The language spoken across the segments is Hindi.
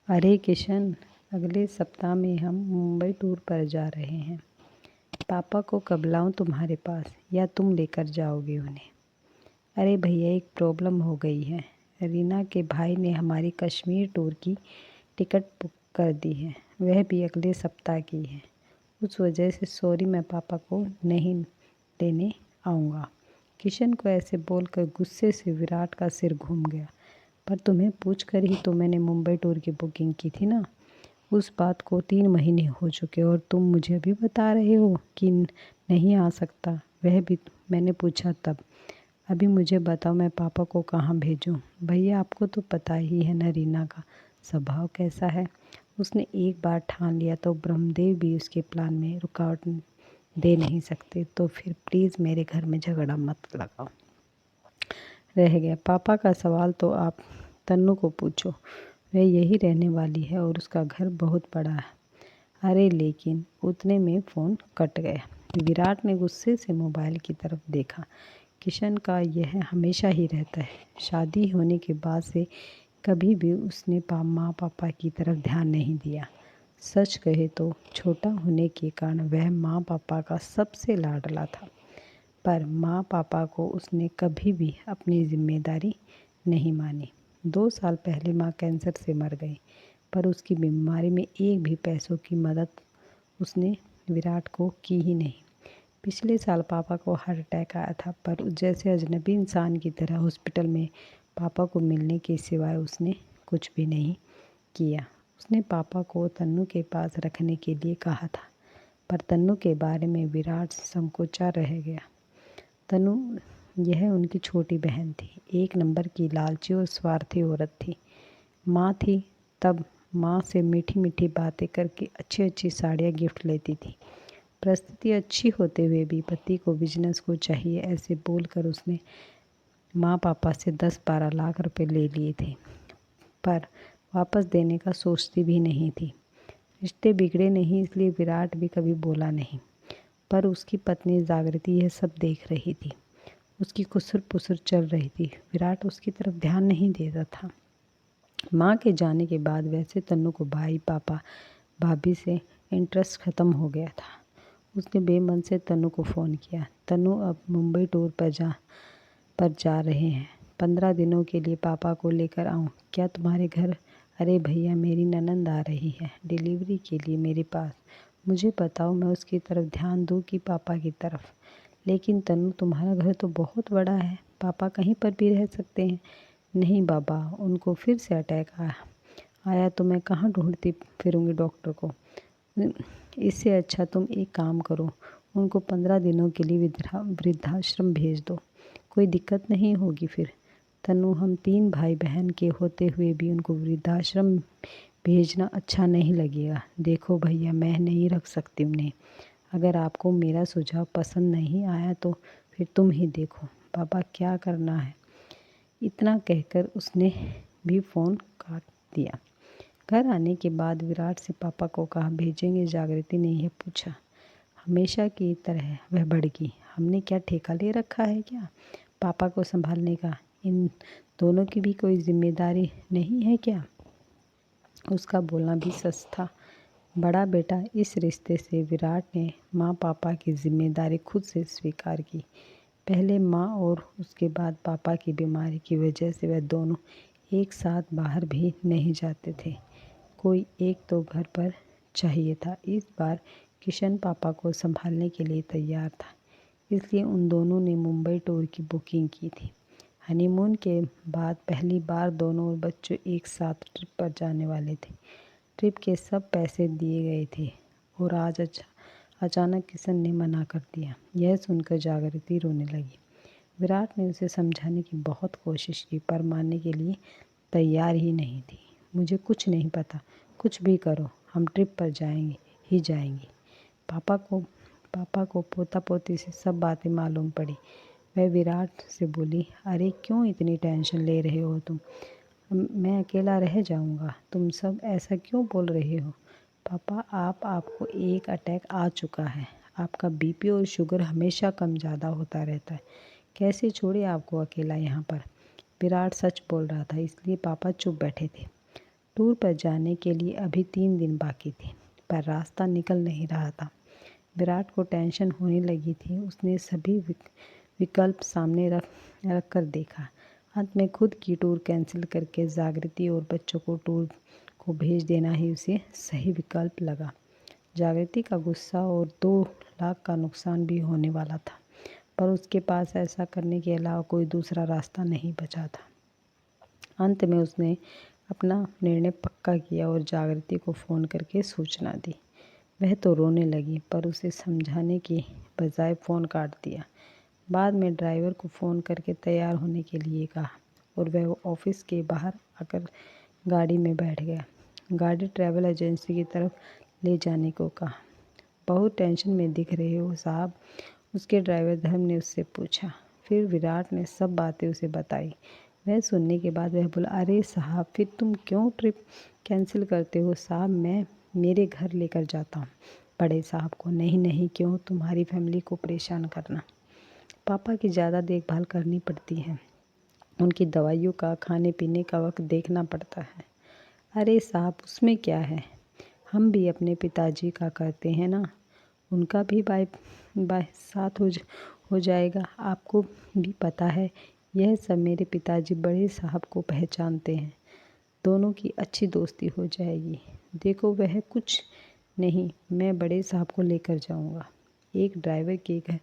अरे किशन, अगले सप्ताह में हम मुंबई टूर पर जा रहे हैं। पापा को कब लाऊं तुम्हारे पास या तुम लेकर जाओगे उन्हें? अरे भैया, एक प्रॉब्लम हो गई है। रीना के भाई ने हमारी कश्मीर टूर की टिकट बुक कर दी है, वह भी अगले सप्ताह की है। उस वजह से सॉरी, मैं पापा को नहीं लेने आऊँगा। किशन को ऐसे बोलकर गुस्से से विराट का सिर घूम गया। पर तुम्हें पूछकर ही तो मैंने मुंबई टूर की बुकिंग की थी ना। उस बात को 3 महीने हो चुके और तुम मुझे अभी बता रहे हो कि नहीं आ सकता, वह भी मैंने पूछा तब। अभी मुझे बताओ, मैं पापा को कहाँ भेजूं? भैया, आपको तो पता ही है ना रीना का स्वभाव कैसा है। उसने एक बार ठान लिया तो ब्रह्मदेव भी उसके प्लान में रुकावट दे नहीं सकते। तो फिर प्लीज़ मेरे घर में झगड़ा मत लगाओ। रह गया पापा का सवाल तो आप तन्नू को पूछो, वह यही रहने वाली है और उसका घर बहुत बड़ा है। अरे लेकिन उतने में फ़ोन कट गया। विराट ने गुस्से से मोबाइल की तरफ देखा। किशन का यह हमेशा ही रहता है। शादी होने के बाद से कभी भी उसने माँ पापा की तरफ ध्यान नहीं दिया। सच कहे तो छोटा होने के कारण वह माँ पापा का सबसे लाडला था। पर माँ पापा को उसने कभी भी अपनी जिम्मेदारी नहीं मानी। 2 साल पहले माँ कैंसर से मर गई, पर उसकी बीमारी में एक भी पैसों की मदद उसने विराट को की ही नहीं। पिछले साल पापा को हार्ट अटैक आया था, पर जैसे अजनबी इंसान की तरह हॉस्पिटल में पापा को मिलने के सिवाय उसने कुछ भी नहीं किया। उसने पापा को तन्नू के पास रखने के लिए कहा था, पर तन्नू के बारे में विराट संकोचा रह गया। तनु, यह उनकी छोटी बहन थी। एक नंबर की लालची और स्वार्थी औरत थी। माँ थी तब माँ से मीठी मीठी बातें करके अच्छी अच्छी साड़ियाँ गिफ्ट लेती थी। परिस्थिति अच्छी होते हुए भी पति को बिजनेस को चाहिए ऐसे बोलकर उसने माँ पापा से 10-12 लाख रुपए ले लिए थे, पर वापस देने का सोचती भी नहीं थी। रिश्ते बिगड़े नहीं इसलिए विराट भी कभी बोला नहीं, पर उसकी पत्नी जागृति यह सब देख रही थी। उसकी खुसर पुसर चल रही थी। विराट उसकी तरफ ध्यान नहीं देता था। माँ के जाने के बाद वैसे तन्नू को भाई पापा भाभी से इंटरेस्ट ख़त्म हो गया था। उसने बेमन से तन्नू को फ़ोन किया। तन्नू, अब मुंबई टूर पर जा रहे हैं। 15 दिनों के लिए पापा को लेकर आऊँ क्या तुम्हारे घर? अरे भैया, मेरी ननंद आ रही है डिलीवरी के लिए मेरे पास। मुझे बताओ, मैं उसकी तरफ ध्यान दूँ कि पापा की तरफ? लेकिन तन्नू, तुम्हारा घर तो बहुत बड़ा है, पापा कहीं पर भी रह सकते हैं। नहीं बाबा, उनको फिर से अटैक आया तो मैं कहाँ ढूंढती फिरूंगी डॉक्टर को। इससे अच्छा तुम एक काम करो, उनको 15 दिनों के लिए वृद्धाश्रम भेज दो। कोई दिक्कत नहीं होगी फिर। तन्नू, हम 3 भाई बहन के होते हुए भी उनको वृद्धाश्रम भेजना अच्छा नहीं लगेगा। देखो भैया, मैं नहीं रख सकती उन्हें। अगर आपको मेरा सुझाव पसंद नहीं आया तो फिर तुम ही देखो बाबा क्या करना है। इतना कहकर उसने भी फ़ोन काट दिया। घर आने के बाद विराट से पापा को कहा भेजेंगे? जागृति ने यह पूछा। हमेशा की तरह वह भड़की। हमने क्या ठेका ले रखा है क्या पापा को संभालने का? इन दोनों की भी कोई जिम्मेदारी नहीं है क्या? उसका बोलना भी सच था। बड़ा बेटा इस रिश्ते से विराट ने माँ पापा की जिम्मेदारी खुद से स्वीकार की। पहले माँ और उसके बाद पापा की बीमारी की वजह से वह दोनों एक साथ बाहर भी नहीं जाते थे। कोई एक तो घर पर चाहिए था। इस बार किशन पापा को संभालने के लिए तैयार था, इसलिए उन दोनों ने मुंबई टूर की बुकिंग की थी। हनीमून के बाद पहली बार दोनों बच्चों एक साथ ट्रिप पर जाने वाले थे। ट्रिप के सब पैसे दिए गए थे और आज अचानक किशन ने मना कर दिया। यह सुनकर जागृति रोने लगी। विराट ने उसे समझाने की बहुत कोशिश की, पर मानने के लिए तैयार ही नहीं थी। मुझे कुछ नहीं पता, कुछ भी करो, हम ट्रिप पर जाएंगे ही जाएंगे। पापा को पोता पोती से सब बातें मालूम पड़ी। वह विराट से बोली, अरे क्यों इतनी टेंशन ले रहे हो तुम? मैं अकेला रह जाऊंगा। तुम सब ऐसा क्यों बोल रहे हो? पापा, आपको एक अटैक आ चुका है। आपका बीपी और शुगर हमेशा कम ज़्यादा होता रहता है। कैसे छोड़े आपको अकेला यहाँ पर? विराट सच बोल रहा था, इसलिए पापा चुप बैठे थे। टूर पर जाने के लिए अभी 3 दिन बाकी थे, पर रास्ता निकल नहीं रहा था। विराट को टेंशन होने लगी थी। उसने सभी विकल्प सामने रख कर देखा। अंत में खुद की टूर कैंसिल करके जागृति और बच्चों को टूर को भेज देना ही उसे सही विकल्प लगा। जागृति का गुस्सा और 2 लाख का नुकसान भी होने वाला था, पर उसके पास ऐसा करने के अलावा कोई दूसरा रास्ता नहीं बचा था। अंत में उसने अपना निर्णय पक्का किया और जागृति को फ़ोन करके सूचना दी। वह तो रोने लगी, पर उसे समझाने की बजाय फ़ोन काट दिया। बाद में ड्राइवर को फ़ोन करके तैयार होने के लिए कहा और वह ऑफिस के बाहर आकर गाड़ी में बैठ गया। गाड़ी ट्रैवल एजेंसी की तरफ ले जाने को कहा। बहुत टेंशन में दिख रहे हो साहब, उसके ड्राइवर धर्म ने उससे पूछा। फिर विराट ने सब बातें उसे बताई। वह सुनने के बाद वह बोला, अरे साहब, फिर तुम क्यों ट्रिप कैंसिल करते हो साहब? मैं मेरे घर लेकर जाता हूँ बड़े साहब को। नहीं नहीं, क्यों तुम्हारी फैमिली को परेशान करना। पापा की ज़्यादा देखभाल करनी पड़ती है, उनकी दवाइयों का, खाने पीने का वक्त देखना पड़ता है। अरे साहब, उसमें क्या है, हम भी अपने पिताजी का करते हैं ना, उनका भी बाय बाय साथ हो जाएगा। आपको भी पता है, यह सब मेरे पिताजी बड़े साहब को पहचानते हैं, दोनों की अच्छी दोस्ती हो जाएगी। देखो वह कुछ नहीं, मैं बड़े साहब को लेकर जाऊंगा। एक ड्राइवर के घर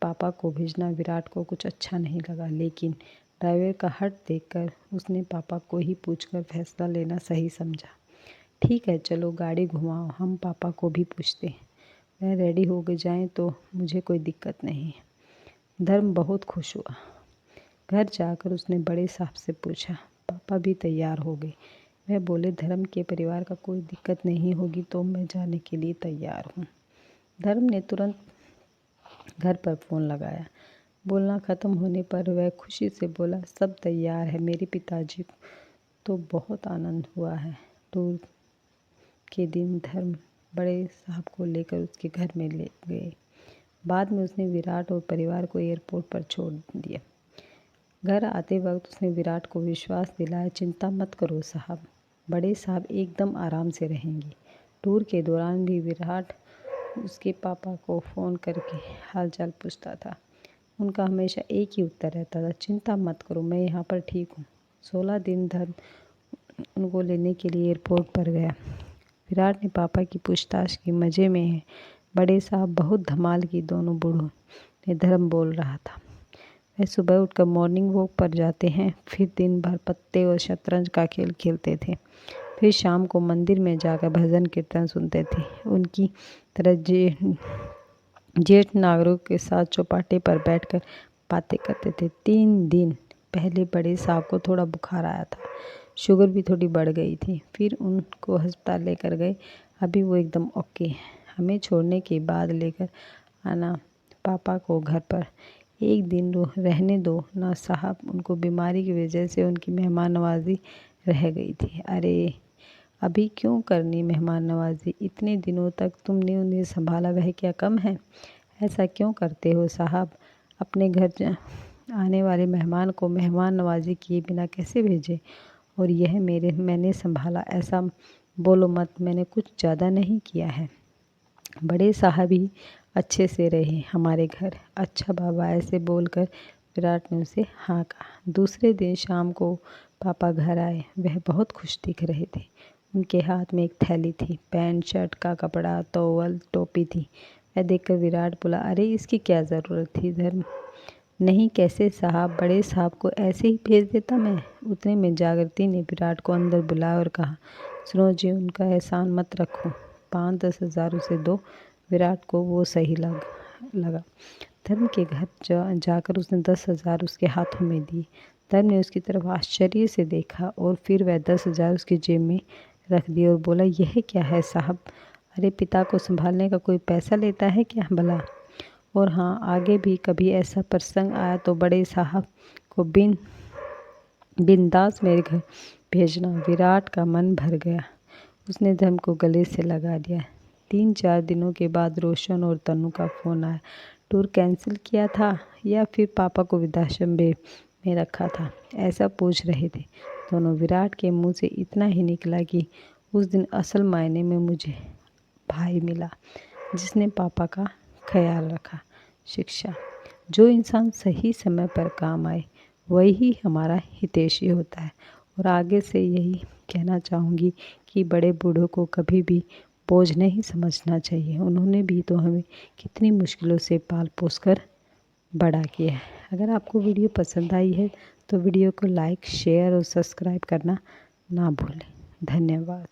पापा को भेजना विराट को कुछ अच्छा नहीं लगा, लेकिन ड्राइवर का हट देखकर उसने पापा को ही पूछकर फैसला लेना सही समझा। ठीक है, चलो गाड़ी घुमाओ, हम पापा को भी पूछते हैं। वह रेडी हो गए जाएँ तो मुझे कोई दिक्कत नहीं है। धर्म बहुत खुश हुआ। घर जाकर उसने बड़े साहब से पूछा। पापा भी तैयार हो गए। वह बोले, धर्म के परिवार का कोई दिक्कत नहीं होगी तो मैं जाने के लिए तैयार हूँ। धर्म ने तुरंत घर पर फ़ोन लगाया। बोलना ख़त्म होने पर वह खुशी से बोला, सब तैयार है। मेरे पिताजी को तो बहुत आनंद हुआ है। टूर के दिन धर्म बड़े साहब को लेकर उसके घर में ले गए। बाद में उसने विराट और परिवार को एयरपोर्ट पर छोड़ दिया। घर आते वक्त उसने विराट को विश्वास दिलाया, चिंता मत करो साहब, बड़े साहब एकदम आराम से रहेंगे। टूर के दौरान भी विराट उसके पापा को फ़ोन करके हालचाल पूछता था। उनका हमेशा एक ही उत्तर रहता था, चिंता मत करो, मैं यहाँ पर ठीक हूँ। 16 दिन धर्म उनको लेने के लिए एयरपोर्ट पर गया। विराट ने पापा की पूछताछ की। मज़े में है, बड़े साहब बहुत धमाल की, दोनों बूढ़ों ने धर्म बोल रहा था। वह सुबह उठकर मॉर्निंग वॉक पर जाते हैं, फिर दिन भर पत्ते और शतरंज का खेल खेलते थे, फिर शाम को मंदिर में जाकर भजन कीर्तन सुनते थे। उनकी तरह जेठ नागरों के साथ चौपाटे पर बैठकर बातें करते थे। 3 दिन पहले बड़े साहब को थोड़ा बुखार आया था, शुगर भी थोड़ी बढ़ गई थी। फिर उनको अस्पताल लेकर गए, अभी वो एकदम ओके है। हमें छोड़ने के बाद लेकर आना पापा को घर पर, एक दिन रहने दो ना साहब, उनको बीमारी की वजह से उनकी मेहमान नवाजी रह गई थी। अरे अभी क्यों करनी मेहमान नवाजी, इतने दिनों तक तुमने उन्हें संभाला, वह क्या कम है? ऐसा क्यों करते हो साहब, अपने घर आने वाले मेहमान को मेहमान नवाजी किए बिना कैसे भेजे? और यह मैंने संभाला, ऐसा बोलो मत, मैंने कुछ ज़्यादा नहीं किया है। बड़े साहब ही अच्छे से रहे हमारे घर। अच्छा बाबा, ऐसे बोलकर विराट ने उसे हाँ कहा। दूसरे दिन शाम को पापा घर आए। वह बहुत खुश दिख रहे थे। उनके हाथ में एक थैली थी, पैंट शर्ट का कपड़ा, टॉवल, टोपी थी। वह देखकर विराट बोला, अरे इसकी क्या ज़रूरत थी धर्म? नहीं कैसे साहब, बड़े साहब को ऐसे ही भेज देता मैं। उतने में जागृति ने विराट को अंदर बुलाया और कहा, सुनो जी, उनका एहसान मत रखो, 5-10 हज़ार उसे दो। विराट को वो सही लगा। धर्म के घर जाकर उसने 10 हज़ार उसके हाथों में दिए। धर्म ने उसकी तरफ आश्चर्य से देखा और फिर वह 10 हज़ार उसकी जेब में रख दिए और बोला, यह क्या है साहब? अरे पिता को संभालने का कोई पैसा लेता है क्या भला? और हाँ, आगे भी कभी ऐसा प्रसंग आया तो बड़े साहब को बिंदास मेरे घर भेजना। विराट का मन भर गया। उसने धर्म को गले से लगा दिया। 3-4 दिनों के बाद रोशन और तनु का फ़ोन आया। टूर कैंसिल किया था या फिर पापा को वृद्धाश्रम में रखा था, ऐसा पूछ रहे थे। दोनों विराट के मुंह से इतना ही निकला कि उस दिन असल मायने में मुझे भाई मिला जिसने पापा का ख्याल रखा। शिक्षा, जो इंसान सही समय पर काम आए वही हमारा हितैषी होता है। और आगे से यही कहना चाहूँगी कि बड़े बूढ़ों को कभी भी बोझ नहीं समझना चाहिए। उन्होंने भी तो हमें कितनी मुश्किलों से पाल पोस कर बड़ा किया है। अगर आपको वीडियो पसंद आई है तो वीडियो को लाइक, शेयर और सब्सक्राइब करना ना भूलें। धन्यवाद।